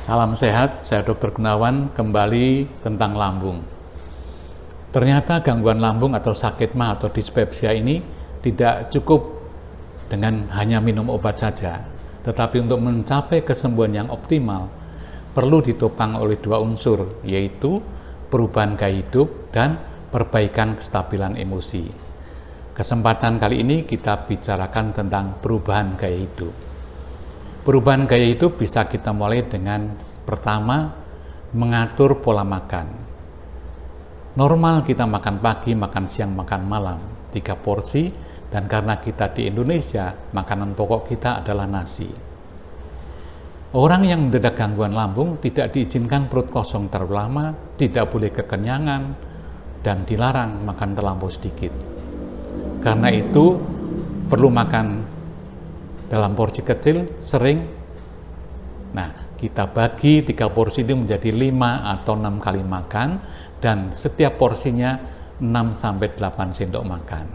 Salam sehat, saya Dr. Gunawan, kembali tentang lambung. Ternyata gangguan lambung atau sakit mah atau dispepsia ini tidak cukup dengan hanya minum obat saja, tetapi untuk mencapai kesembuhan yang optimal, perlu ditopang oleh dua unsur, yaitu perubahan gaya hidup dan perbaikan kestabilan emosi. Kesempatan kali ini kita bicarakan tentang perubahan gaya hidup. Perubahan gaya hidup bisa kita mulai dengan pertama, mengatur pola makan. Normal kita makan pagi, makan siang, makan malam, 3 porsi, dan karena kita di Indonesia, makanan pokok kita adalah nasi. Orang yang menderita gangguan lambung tidak diizinkan perut kosong terlalu lama, tidak boleh kekenyangan, dan dilarang makan terlampau sedikit. Karena itu, perlu makan dalam porsi kecil, sering. Nah, kita bagi 3 porsi itu menjadi 5 atau 6 kali makan, dan setiap porsinya 6-8 sendok makan.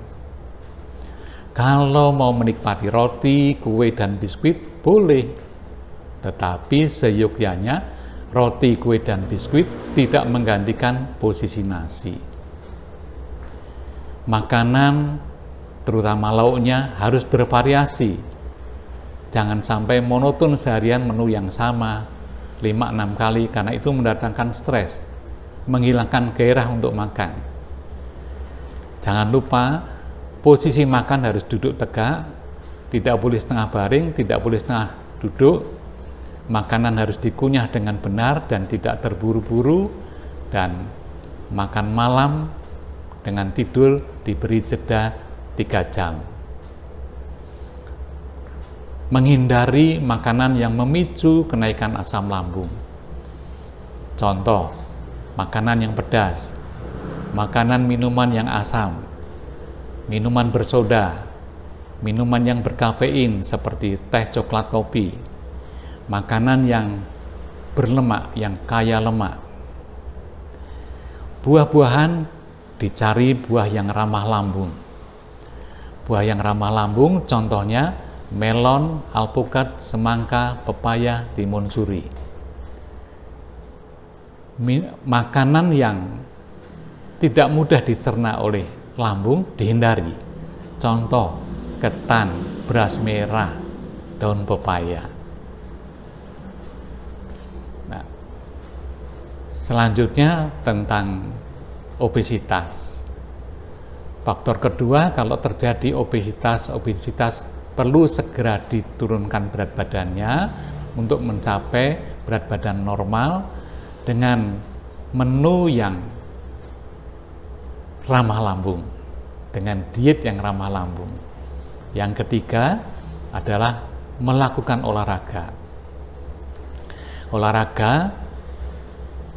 Kalau mau menikmati roti, kue, dan biskuit, boleh. Tetapi seyogyanya, roti, kue, dan biskuit tidak menggantikan posisi nasi. Makanan, terutama lauknya, harus bervariasi. Jangan sampai monoton seharian menu yang sama 5-6 kali, karena itu mendatangkan stres, menghilangkan gairah untuk makan. Jangan lupa posisi makan harus duduk tegak, tidak boleh setengah baring, tidak boleh setengah duduk. Makanan harus dikunyah dengan benar dan tidak terburu-buru, dan makan malam dengan tidur diberi jeda 3 jam. Menghindari makanan yang memicu kenaikan asam lambung. Contoh, makanan yang pedas, makanan minuman yang asam, minuman bersoda, minuman yang berkafein seperti teh, coklat, kopi, makanan yang berlemak, yang kaya lemak. Buah-buahan, dicari buah yang ramah lambung. Buah yang ramah lambung contohnya melon, alpukat, semangka, pepaya, timun suri. Makanan yang tidak mudah dicerna oleh lambung dihindari. Contoh, ketan, beras merah, daun pepaya. Nah, selanjutnya tentang obesitas. Faktor kedua, kalau terjadi obesitas perlu segera diturunkan berat badannya untuk mencapai berat badan normal dengan menu yang ramah lambung, dengan diet yang ramah lambung. Yang ketiga adalah melakukan olahraga. Olahraga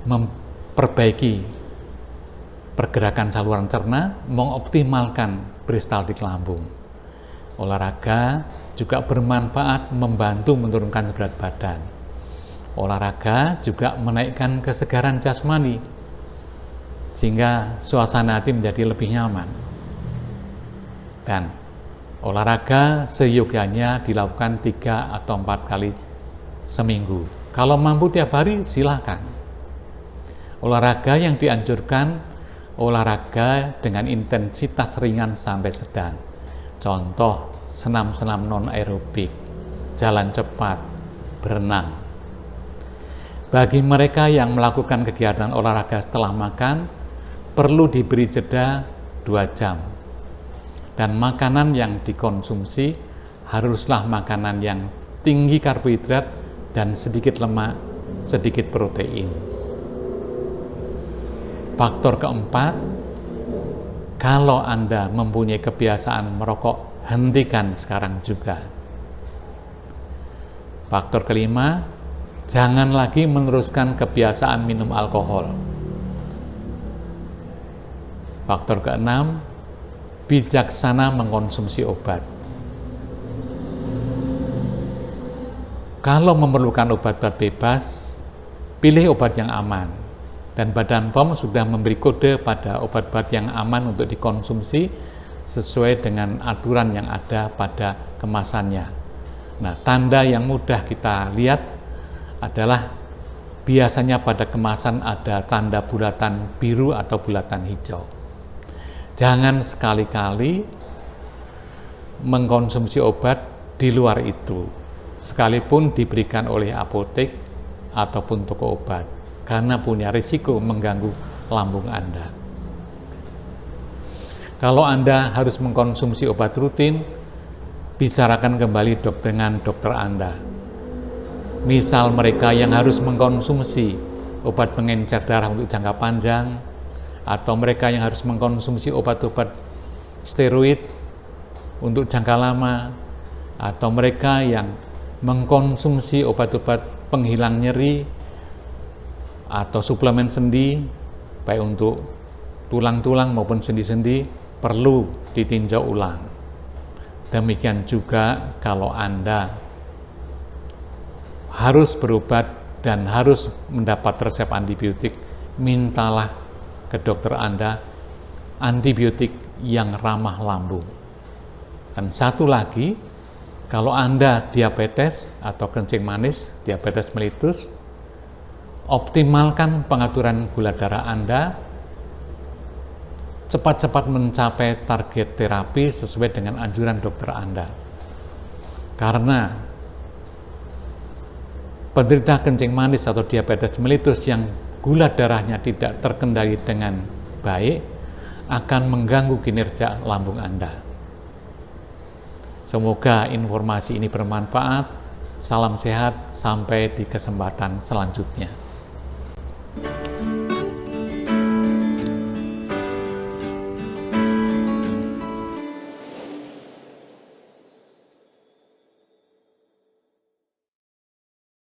memperbaiki pergerakan saluran cerna, mengoptimalkan peristaltik lambung. Olahraga juga bermanfaat membantu menurunkan berat badan. Olahraga juga menaikkan kesegaran jasmani, sehingga suasana hati menjadi lebih nyaman. Dan olahraga seyogyanya dilakukan 3 atau 4 kali seminggu. Kalau mampu tiap hari, silakan. Olahraga yang dianjurkan, olahraga dengan intensitas ringan sampai sedang. Contoh, senam-senam non-aerobik, jalan cepat, berenang. Bagi mereka yang melakukan kegiatan olahraga setelah makan, perlu diberi jeda 2 jam. Dan makanan yang dikonsumsi haruslah makanan yang tinggi karbohidrat dan sedikit lemak, sedikit protein. Faktor keempat, kalau Anda mempunyai kebiasaan merokok, hentikan sekarang juga. Faktor kelima, jangan lagi meneruskan kebiasaan minum alkohol. Faktor keenam, bijaksana mengkonsumsi obat. Kalau memerlukan obat-obat bebas, pilih obat yang aman. Dan Badan POM sudah memberi kode pada obat-obat yang aman untuk dikonsumsi sesuai dengan aturan yang ada pada kemasannya. Nah, tanda yang mudah kita lihat adalah biasanya pada kemasan ada tanda bulatan biru atau bulatan hijau. Jangan sekali-kali mengkonsumsi obat di luar itu, sekalipun diberikan oleh apotek ataupun toko obat, karena punya risiko mengganggu lambung Anda. Kalau Anda harus mengkonsumsi obat rutin, bicarakan kembali dengan dokter Anda. Misal mereka yang harus mengkonsumsi obat pengencer darah untuk jangka panjang, atau mereka yang harus mengkonsumsi obat-obat steroid untuk jangka lama, atau mereka yang mengkonsumsi obat-obat penghilang nyeri atau suplemen sendi, baik untuk tulang-tulang maupun sendi-sendi, perlu ditinjau ulang. Demikian juga kalau Anda harus berobat dan harus mendapat resep antibiotik, mintalah ke dokter Anda antibiotik yang ramah lambung. Dan satu lagi, kalau Anda diabetes atau kencing manis, diabetes mellitus, optimalkan pengaturan gula darah Anda, cepat-cepat mencapai target terapi sesuai dengan anjuran dokter Anda. Karena penderita kencing manis atau diabetes mellitus yang gula darahnya tidak terkendali dengan baik akan mengganggu kinerja lambung Anda. Semoga informasi ini bermanfaat. Salam sehat, sampai di kesempatan selanjutnya.